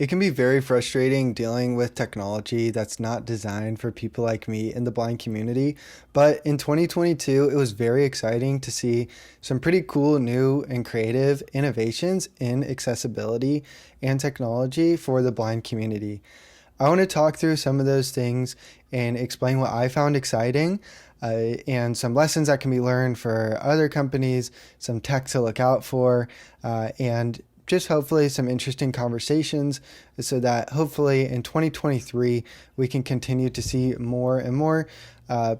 It can be very frustrating dealing with technology that's not designed for people like me in the blind community. But in 2022, it was very exciting to see some pretty cool, new, and creative innovations in accessibility and technology for the blind community. I want to talk through some of those things and explain what I found exciting and some lessons that can be learned for other companies, some tech to look out for, and just hopefully some interesting conversations so that hopefully in 2023 we can continue to see more and more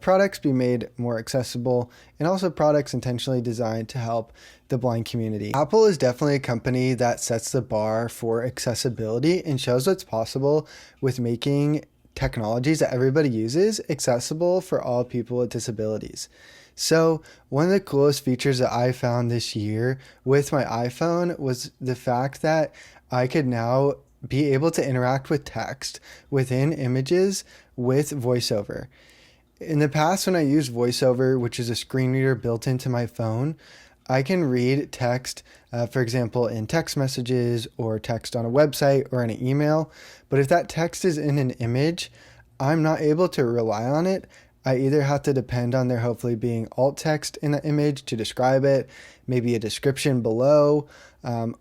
products be made more accessible, and also products intentionally designed to help the blind community. Apple is definitely a company that sets the bar for accessibility and shows what's possible with making technologies that everybody uses accessible for all people with disabilities. So one of the coolest features that I found this year with my iPhone was the fact that I could now be able to interact with text within images with VoiceOver. In the past, when I used VoiceOver, which is a screen reader built into my phone, I can read text, for example, in text messages or text on a website or in an email. But if that text is in an image, I'm not able to rely on it. I either have to depend on there hopefully being alt text in the image to describe it, maybe a description below,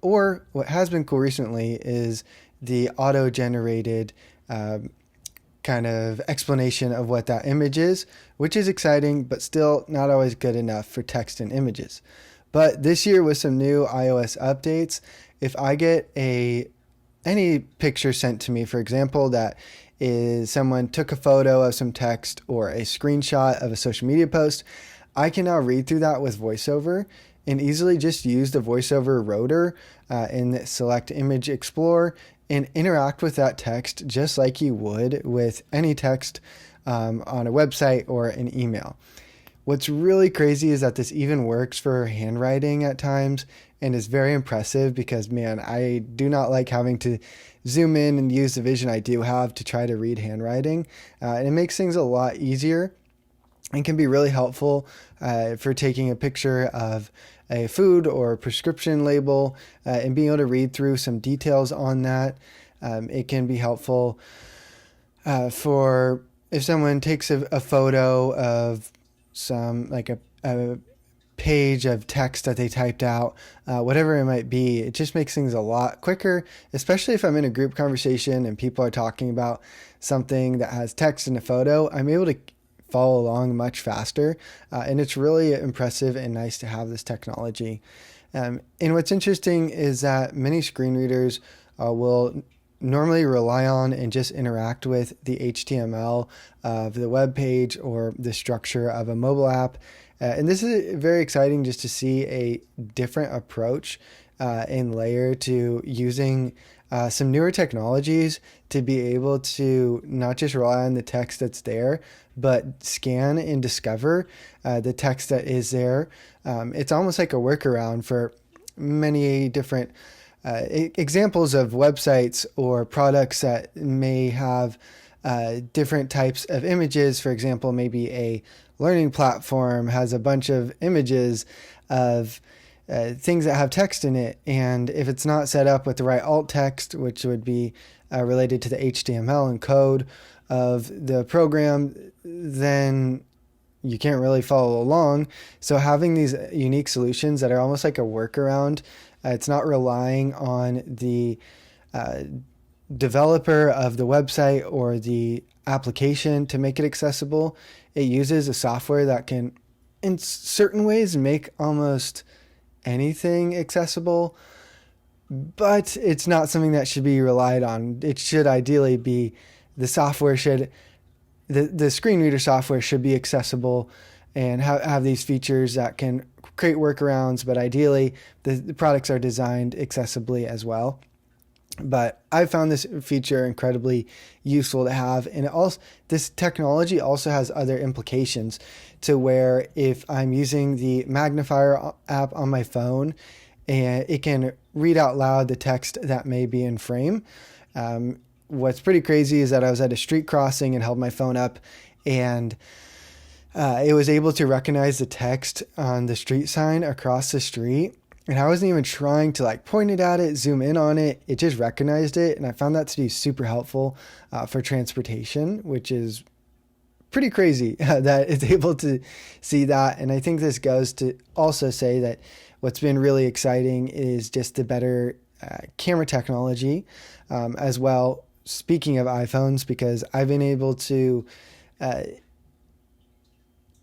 or what has been cool recently is the auto-generated kind of explanation of what that image is, which is exciting, but still not always good enough for text and images. But this year with some new iOS updates, if I get any picture sent to me, for example, that is someone took a photo of some text or a screenshot of a social media post, I can now read through that with VoiceOver and easily just use the VoiceOver rotor in the Select Image Explorer and interact with that text just like you would with any text on a website or an email. What's really crazy is that this even works for handwriting at times, and is very impressive because, man, I do not like having to zoom in and use the vision I do have to try to read handwriting. And it makes things a lot easier and can be really helpful for taking a picture of a food or prescription label and being able to read through some details on that. It can be helpful for if someone takes a photo of some like a page of text that they typed out, whatever it might be. It just makes things a lot quicker, especially if I'm in a group conversation and people are talking about something that has text and a photo. I'm able to follow along much faster, and it's really impressive and nice to have this technology. And what's interesting is that many screen readers will normally rely on and just interact with the HTML of the web page or the structure of a mobile app. And this is very exciting just to see a different approach and layer to using some newer technologies to be able to not just rely on the text that's there, but scan and discover the text that is there. It's almost like a workaround for many different examples of websites or products that may have different types of images. For example, maybe a learning platform has a bunch of images of things that have text in it. And if it's not set up with the right alt text, which would be related to the HTML and code of the program, then you can't really follow along. So having these unique solutions that are almost like a workaround, it's not relying on the developer of the website or the application to make it accessible. It uses a software that can, in certain ways, make almost anything accessible, but it's not something that should be relied on. It should ideally be the screen reader software should be accessible and have these features that can create workarounds, but ideally the products are designed accessibly as well. But I found this feature incredibly useful to have, and this technology also has other implications to where if I'm using the magnifier app on my phone, and it can read out loud the text that may be in frame. What's pretty crazy is that I was at a street crossing and held my phone up, and it was able to recognize the text on the street sign across the street And I wasn't even trying to like point it at it, zoom in on it. It just recognized it. And I found that to be super helpful for transportation, which is pretty crazy that it's able to see that. And I think this goes to also say that what's been really exciting is just the better camera technology as well. Speaking of iPhones, because I've been able to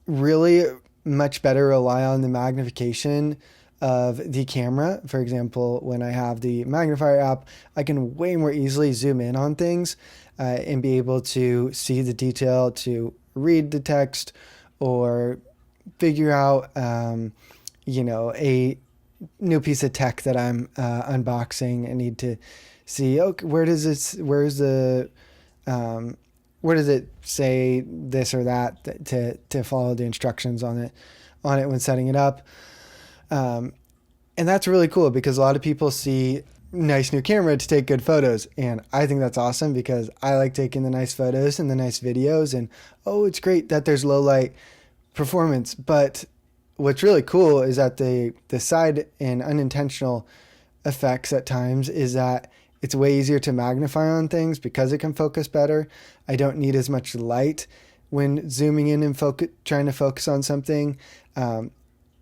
really much better rely on the magnification of the camera. For example, when I have the magnifier app, I can way more easily zoom in on things and be able to see the detail, to read the text, or figure out, a new piece of tech that I'm unboxing and need to see. Okay, where does it say this or that to follow the instructions on it when setting it up. And that's really cool because a lot of people see nice new camera to take good photos. And I think that's awesome because I like taking the nice photos and the nice videos. And, it's great that there's low light performance. But what's really cool is that the side and unintentional effects at times is that it's way easier to magnify on things because it can focus better. I don't need as much light when zooming in and trying to focus on something.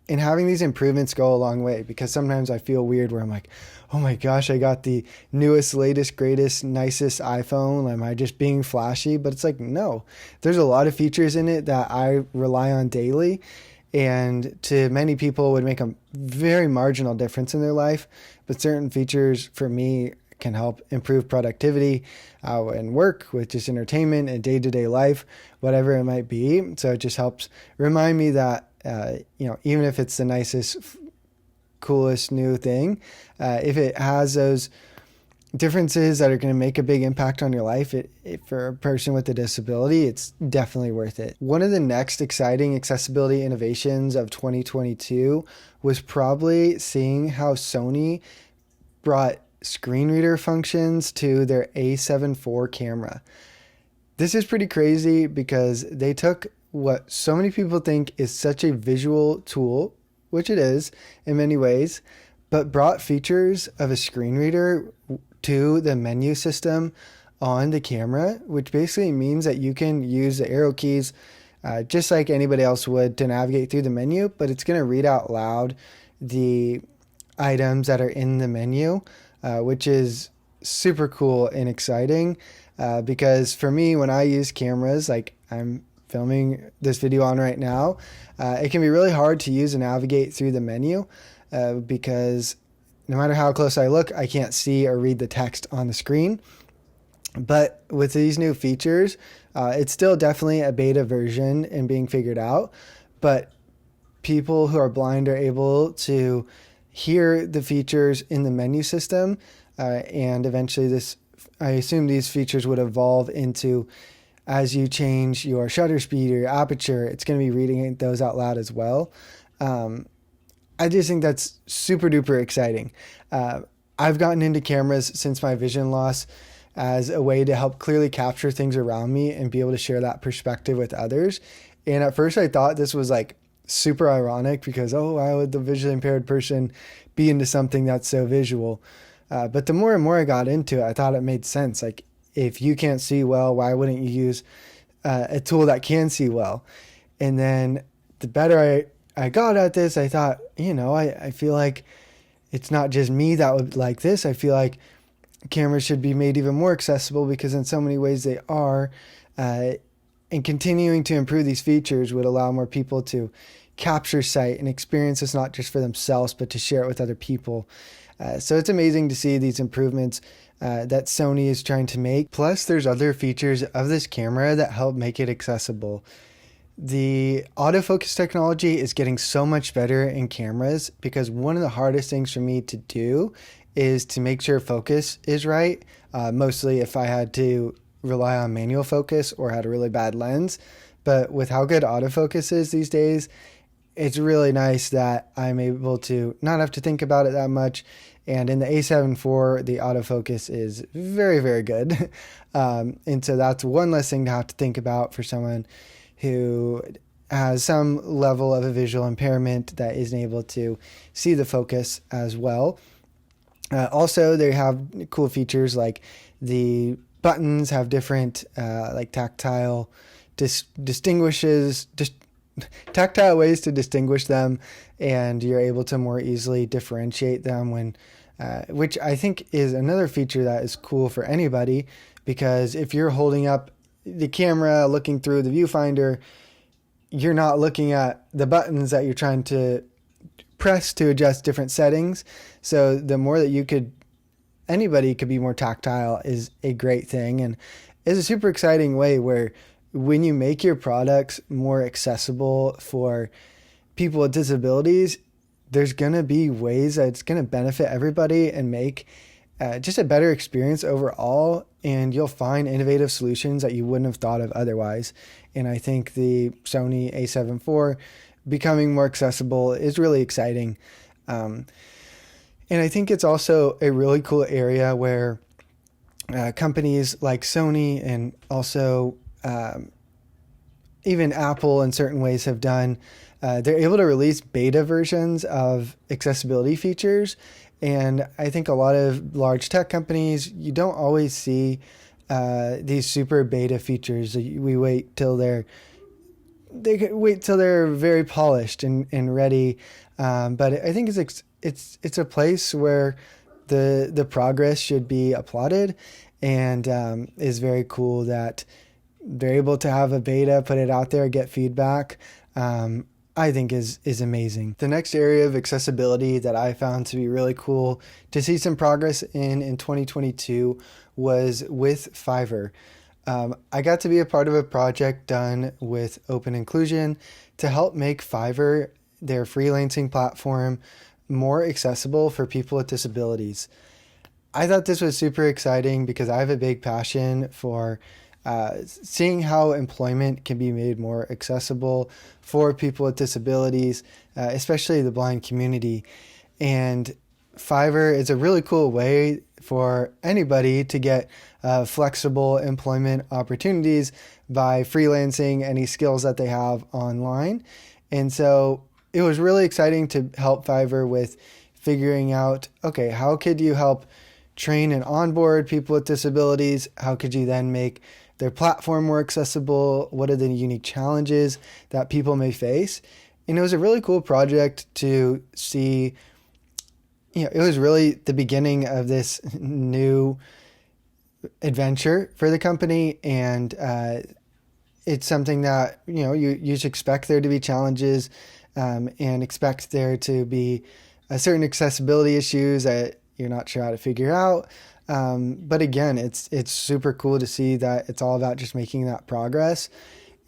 And having these improvements go a long way because sometimes I feel weird where I'm like, oh my gosh, I got the newest, latest, greatest, nicest iPhone. Am I just being flashy? But it's like, no, there's a lot of features in it that I rely on daily. And to many people would make a very marginal difference in their life. But certain features for me can help improve productivity and work with just entertainment and day-to-day life, whatever it might be. So it just helps remind me that, even if it's the nicest, coolest new thing, if it has those differences that are going to make a big impact on your life, for a person with a disability, it's definitely worth it. One of the next exciting accessibility innovations of 2022 was probably seeing how Sony brought screen reader functions to their A7IV camera. This is pretty crazy because they took what so many people think is such a visual tool, which it is in many ways, but brought features of a screen reader to the menu system on the camera, which basically means that you can use the arrow keys just like anybody else would to navigate through the menu, but it's going to read out loud the items that are in the menu, which is super cool and exciting because for me, when I use cameras, like I'm filming this video on right now, it can be really hard to use and navigate through the menu because no matter how close I look, I can't see or read the text on the screen. But with these new features, it's still definitely a beta version and being figured out, but people who are blind are able to hear the features in the menu system, and eventually I assume these features would evolve into, as you change your shutter speed or your aperture, it's going to be reading those out loud as well. I just think that's super duper exciting. I've gotten into cameras since my vision loss as a way to help clearly capture things around me and be able to share that perspective with others. And at first I thought this was like super ironic because, why would the visually impaired person be into something that's so visual? But the more and more I got into it, I thought it made sense. Like, if you can't see well, why wouldn't you use a tool that can see well? And then the better I got at this, I thought, I feel like it's not just me that would like this. I feel like cameras should be made even more accessible because in so many ways they are. And continuing to improve these features would allow more people to capture sight and experience this not just for themselves, but to share it with other people. So it's amazing to see these improvements that Sony is trying to make. Plus, there's other features of this camera that help make it accessible. The autofocus technology is getting so much better in cameras because one of the hardest things for me to do is to make sure focus is right. Mostly if I had to rely on manual focus or had a really bad lens. But with how good autofocus is these days, it's really nice that I'm able to not have to think about it that much. And in the A7IV, the autofocus is very, very good. And so that's one less thing to have to think about for someone who has some level of a visual impairment that isn't able to see the focus as well. Also, they have cool features like the buttons have different like tactile tactile ways to distinguish them, and you're able to more easily differentiate them when which I think is another feature that is cool for anybody, because if you're holding up the camera looking through the viewfinder, you're not looking at the buttons that you're trying to press to adjust different settings. So the more that anybody could be more tactile is a great thing, and is a super exciting way where when you make your products more accessible for people with disabilities, there's going to be ways that it's going to benefit everybody and make just a better experience overall. And you'll find innovative solutions that you wouldn't have thought of otherwise. And I think the Sony A7IV becoming more accessible is really exciting. And I think it's also a really cool area where companies like Sony and also even Apple in certain ways have done, they're able to release beta versions of accessibility features. And I think a lot of large tech companies, you don't always see these super beta features. We wait till they're very polished and ready. But I think it's a place where the progress should be applauded, and is very cool that they're able to have a beta, put it out there, get feedback. I think is amazing. The next area of accessibility that I found to be really cool to see some progress in 2022 was with Fiverr. I got to be a part of a project done with Open Inclusion to help make Fiverr, their freelancing platform, more accessible for people with disabilities. I thought this was super exciting because I have a big passion for seeing how employment can be made more accessible for people with disabilities, especially the blind community. And Fiverr is a really cool way for anybody to get flexible employment opportunities by freelancing any skills that they have online. And so it was really exciting to help Fiverr with figuring out, okay, how could you help train and onboard people with disabilities? How could you then make their platform more accessible? What are the unique challenges that people may face? And it was a really cool project to see. It was really the beginning of this new adventure for the company, and it's something that you should expect there to be challenges, and expect there to be a certain accessibility issues that you're not sure how to figure out. But again, it's super cool to see that it's all about just making that progress,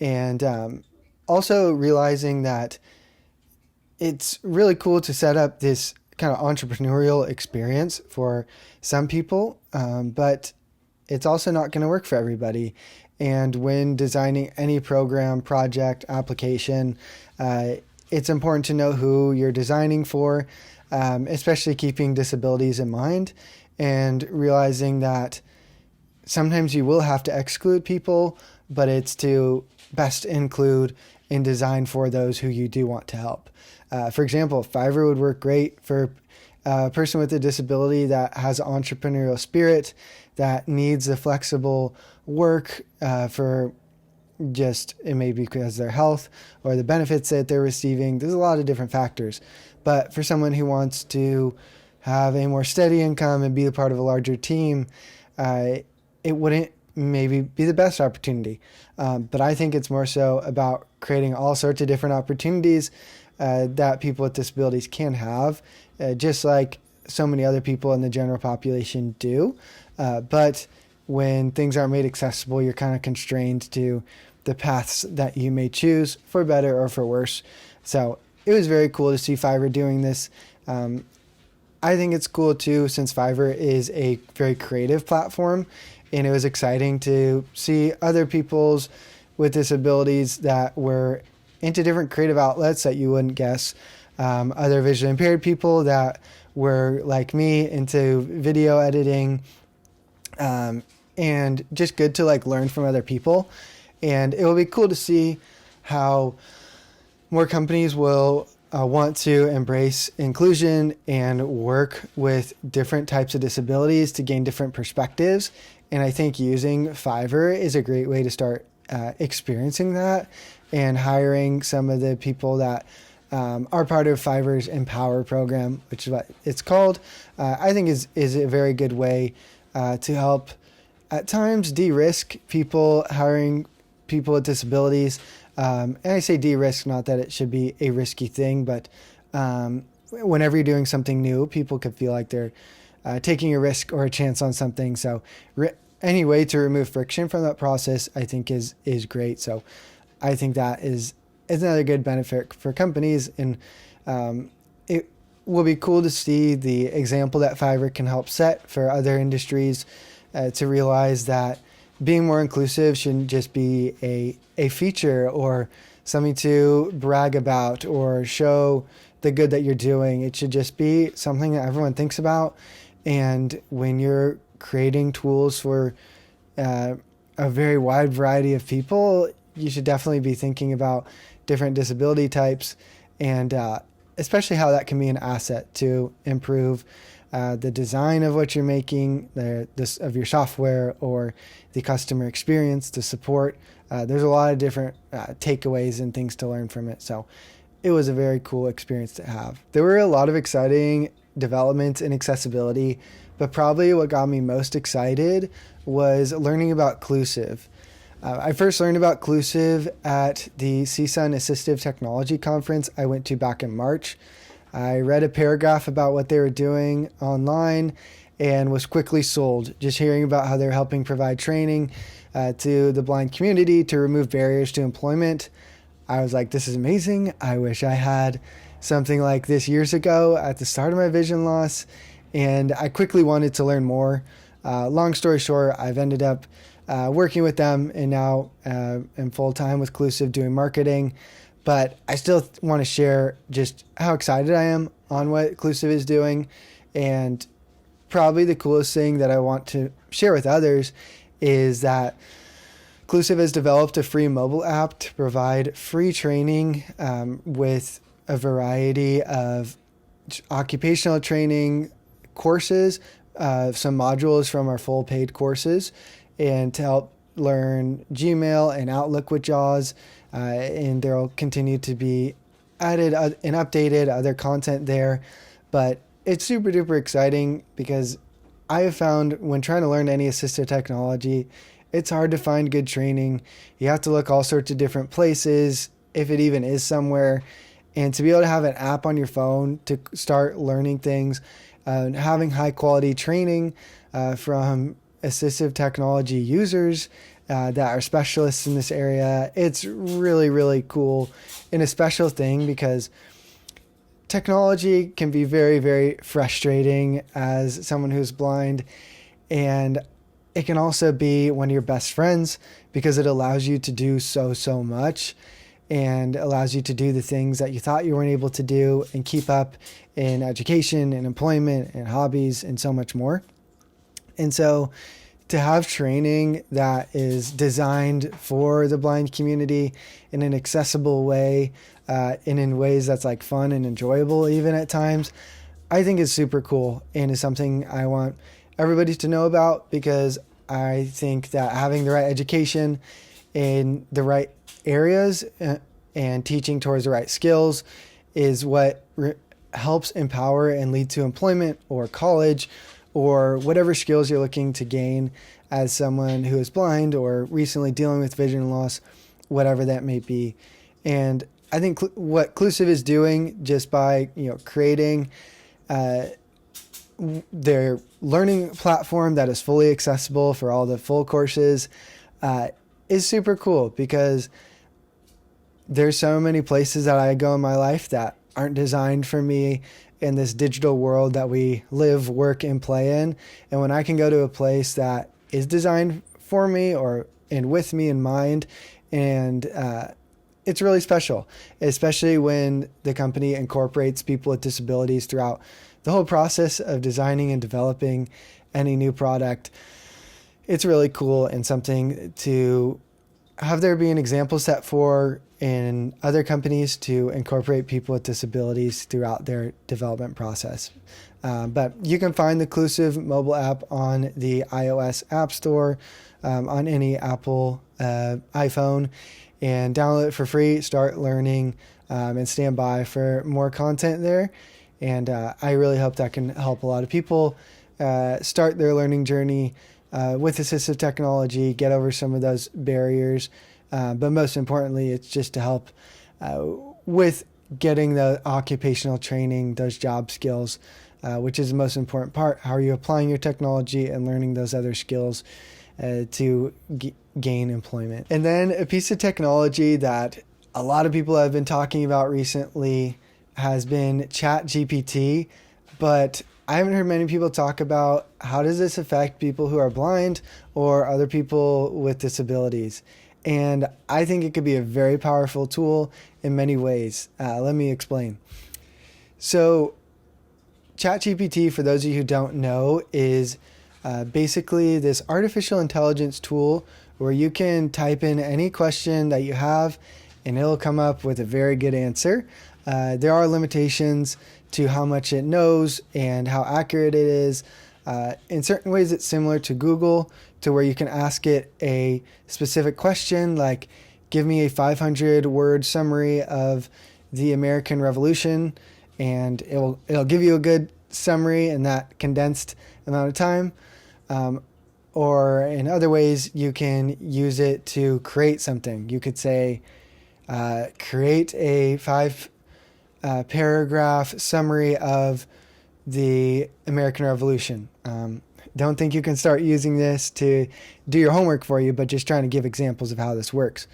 and also realizing that it's really cool to set up this kind of entrepreneurial experience for some people, but it's also not going to work for everybody. And when designing any program, project, application, it's important to know who you're designing for, especially keeping disabilities in mind, and realizing that sometimes you will have to exclude people, but it's to best include and design for those who you do want to help. For example, Fiverr would work great for a person with a disability that has an entrepreneurial spirit, that needs the flexible work for just, it may be because of their health or the benefits that they're receiving. There's a lot of different factors. But for someone who wants to have a more steady income and be a part of a larger team, it wouldn't maybe be the best opportunity. But I think it's more so about creating all sorts of different opportunities that people with disabilities can have, just like so many other people in the general population do. But when things aren't made accessible, you're kind of constrained to the paths that you may choose, for better or for worse. So it was very cool to see Fiverr doing this. I think it's cool too, since Fiverr is a very creative platform, and it was exciting to see other people's with disabilities that were into different creative outlets that you wouldn't guess. Other visually impaired people that were like me into video editing, and just good to learn from other people. And it will be cool to see how more companies will want to embrace inclusion and work with different types of disabilities to gain different perspectives. And I think using Fiverr is a great way to start experiencing that, and hiring some of the people that are part of Fiverr's Empower program, which is what it's called, I think is a very good way to help at times de-risk people hiring people with disabilities. And I say de-risk, not that it should be a risky thing, but whenever you're doing something new, people could feel like they're taking a risk or a chance on something. So any way to remove friction from that process, I think is great. So I think that is another good benefit for companies. And it will be cool to see the example that Fiverr can help set for other industries, to realize that being more inclusive shouldn't just be a feature or something to brag about or show the good that you're doing. It should just be something that everyone thinks about. And when you're creating tools for a very wide variety of people, you should definitely be thinking about different disability types, and especially how that can be an asset to improve the design of what you're making, of your software, or the customer experience, the support. There's a lot of different takeaways and things to learn from it. So it was a very cool experience to have. There were a lot of exciting developments in accessibility, but probably what got me most excited was learning about Clusiv. I first learned about Clusiv at the CSUN Assistive Technology Conference I went to back in March. I read a paragraph about what they were doing online and was quickly sold, just hearing about how they're helping provide training to the blind community to remove barriers to employment. I was like, this is amazing. I wish I had something like this years ago at the start of my vision loss. And I quickly wanted to learn more. Long story short, I've ended up working with them, and now am full-time with Clusiv doing marketing. But I still want to share just how excited I am on what Clusiv is doing. And probably the coolest thing that I want to share with others is that Clusiv has developed a free mobile app to provide free training with a variety of occupational training courses, some modules from our full paid courses, and to help learn Gmail and Outlook with JAWS. And there will continue to be added and updated other content there. But it's super duper exciting because I have found when trying to learn any assistive technology, it's hard to find good training. You have to look all sorts of different places, if it even is somewhere. And to be able to have an app on your phone to start learning things, having high quality training from assistive technology users that are specialists in this area, it's really, really cool and a special thing, because technology can be very, very frustrating as someone who's blind, and it can also be one of your best friends because it allows you to do so much, and allows you to do the things that you thought you weren't able to do and keep up in education and employment and hobbies and so much more. And so to have training that is designed for the blind community in an accessible way, and in ways that's like fun and enjoyable even at times, I think is super cool, and is something I want everybody to know about, because I think that having the right education in the right areas and teaching towards the right skills is what helps empower and lead to employment or college or whatever skills you're looking to gain as someone who is blind or recently dealing with vision loss, whatever that may be. And I think what Clusiv is doing, just by creating their learning platform that is fully accessible for all the full courses, is super cool, because there's so many places that I go in my life that aren't designed for me in this digital world that we live, work, and play in. And when I can go to a place that is designed for me and with me in mind, and it's really special, especially when the company incorporates people with disabilities throughout the whole process of designing and developing any new product. It's really cool and something to have there be an example set for in other companies to incorporate people with disabilities throughout their development process. But you can find the Clusiv mobile app on the iOS App Store, on any Apple iPhone, and download it for free, start learning, and stand by for more content there. And I really hope that can help a lot of people start their learning journey with assistive technology, get over some of those barriers. But most importantly, it's just to help with getting the occupational training, those job skills, which is the most important part. How are you applying your technology and learning those other skills to gain employment? And then a piece of technology that a lot of people have been talking about recently has been Chat GPT, but I haven't heard many people talk about how does this affect people who are blind or other people with disabilities. And I think it could be a very powerful tool in many ways. Let me explain. So Chat GPT, for those of you who don't know, is basically this artificial intelligence tool where you can type in any question that you have and it'll come up with a very good answer. There are limitations to how much it knows and how accurate it is. In certain ways, it's similar to Google, to where you can ask it a specific question like, give me a 500-word summary of the American Revolution, and it'll give you a good summary in that condensed amount of time. Or in other ways, you can use it to create something. You could say, create a 5-paragraph summary of the American Revolution. Don't think you can start using this to do your homework for you, but just trying to give examples of how this works.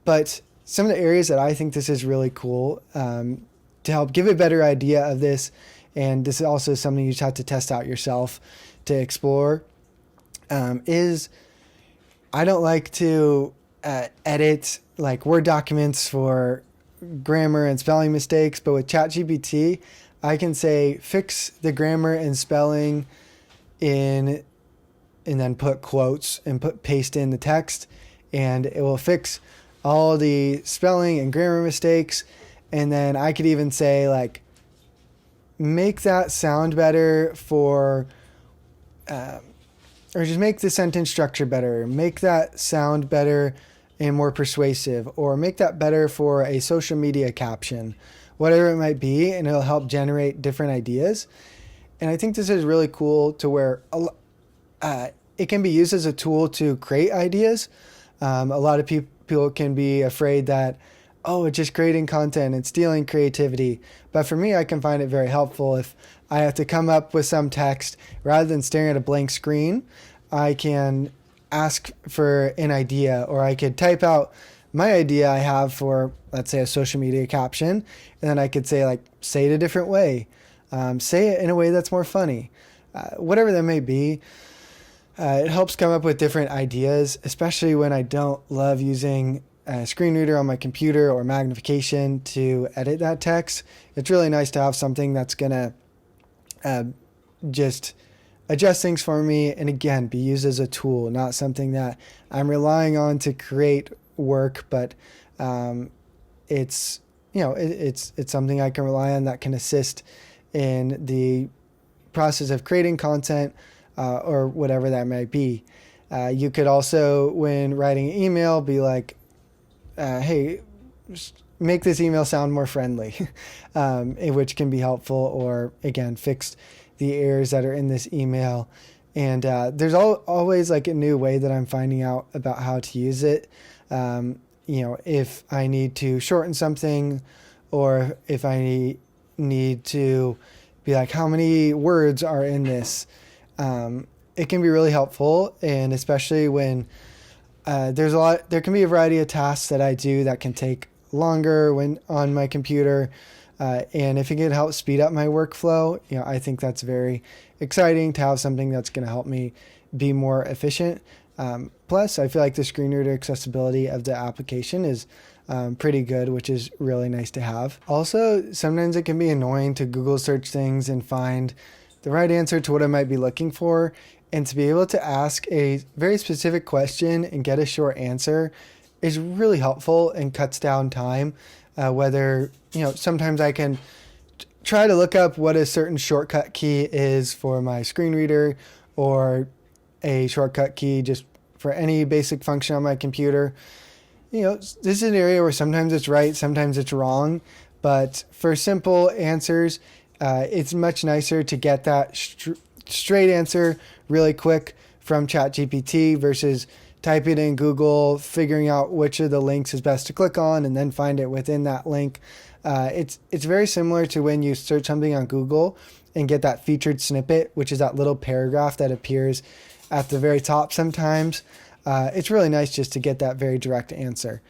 But some of the areas that I think this is really cool to help give a better idea of this, and this is also something you just have to test out yourself to explore, is I don't like to edit like Word documents for grammar and spelling mistakes, but with ChatGPT, I can say fix the grammar and spelling and then put quotes and paste in the text, and it will fix all the spelling and grammar mistakes. And then I could even say like, make that sound better for, or just make the sentence structure better, make that sound better and more persuasive, or make that better for a social media caption, whatever it might be, and it'll help generate different ideas. And I think this is really cool to where it can be used as a tool to create ideas. A lot of people can be afraid that, oh, it's just creating content and stealing creativity. But for me, I can find it very helpful if I have to come up with some text rather than staring at a blank screen. I can ask for an idea, or I could type out my idea I have for, let's say, a social media caption, and then I could say like, say it a different way, say it in a way that's more funny, whatever that may be. It helps come up with different ideas, especially when I don't love using a screen reader on my computer or magnification to edit that text. It's really nice to have something that's gonna just adjust things for me, and again, be used as a tool, not something that I'm relying on to create work, but it's something I can rely on that can assist in the process of creating content, or whatever that might be. You could also, when writing an email, be like, hey, make this email sound more friendly, which can be helpful, or again, fix the errors that are in this email. And there's always like a new way that I'm finding out about how to use it. If I need to shorten something, or if I need to be like, how many words are in this? It can be really helpful, and especially when there can be a variety of tasks that I do that can take longer when on my computer. And if it can help speed up my workflow, I think that's very exciting to have something that's going to help me be more efficient. Plus, I feel like the screen reader accessibility of the application is pretty good, which is really nice to have. Also, sometimes it can be annoying to Google search things and find the right answer to what I might be looking for. And to be able to ask a very specific question and get a short answer is really helpful and cuts down time. Whether, sometimes I can try to look up what a certain shortcut key is for my screen reader, or a shortcut key just for any basic function on my computer. This is an area where sometimes it's right, sometimes it's wrong. But for simple answers, it's much nicer to get that straight answer really quick from Chat GPT versus typing it in Google, figuring out which of the links is best to click on, and then find it within that link. It's very similar to when you search something on Google and get that featured snippet, which is that little paragraph that appears at the very top sometimes. It's really nice just to get that very direct answer.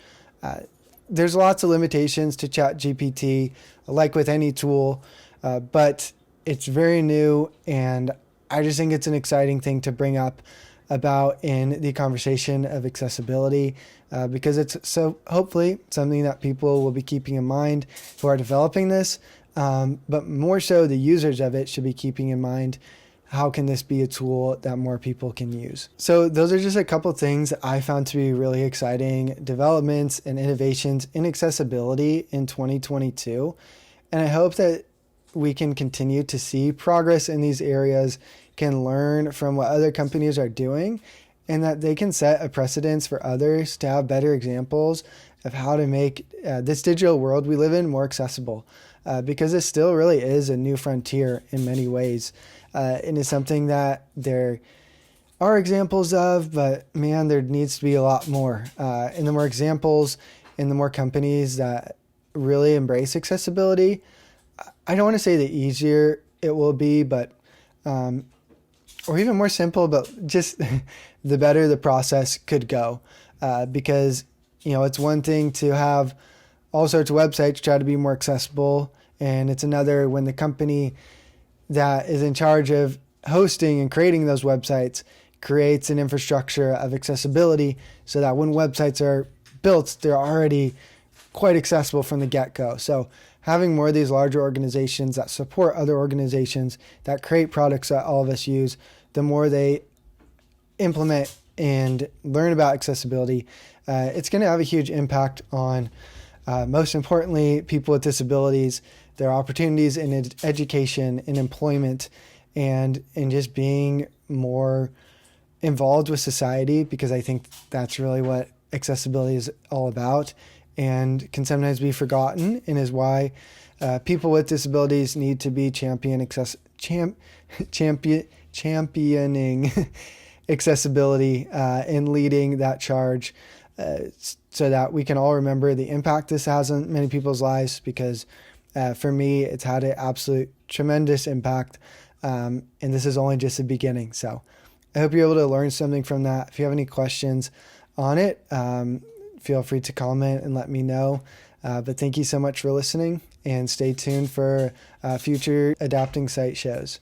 There's lots of limitations to Chat GPT, like with any tool, but it's very new, and I just think it's an exciting thing to bring up about in the conversation of accessibility, because it's so hopefully something that people will be keeping in mind who are developing this, but more so the users of it should be keeping in mind, how can this be a tool that more people can use? So those are just a couple things that I found to be really exciting developments and innovations in accessibility in 2022. And I hope that we can continue to see progress in these areas, can learn from what other companies are doing, and that they can set a precedence for others to have better examples of how to make this digital world we live in more accessible, because it still really is a new frontier in many ways. And it's something that there are examples of, but man, there needs to be a lot more. And the more examples and the more companies that really embrace accessibility, I don't want to say the easier it will be, but or even more simple, but just the better the process could go. Because, it's one thing to have all sorts of websites try to be more accessible, and it's another when the company that is in charge of hosting and creating those websites creates an infrastructure of accessibility so that when websites are built, they're already quite accessible from the get-go. So having more of these larger organizations that support other organizations that create products that all of us use, the more they implement and learn about accessibility, it's going to have a huge impact on, most importantly, people with disabilities, their opportunities in education, in employment, and in just being more involved with society, because I think that's really what accessibility is all about and can sometimes be forgotten, and is why people with disabilities need to be championing accessibility and leading that charge, so that we can all remember the impact this has on many people's lives, because for me, it's had an absolute tremendous impact, and this is only just the beginning. So I hope you're able to learn something from that. If you have any questions on it, feel free to comment and let me know. But thank you so much for listening, and stay tuned for future Adapting Site shows.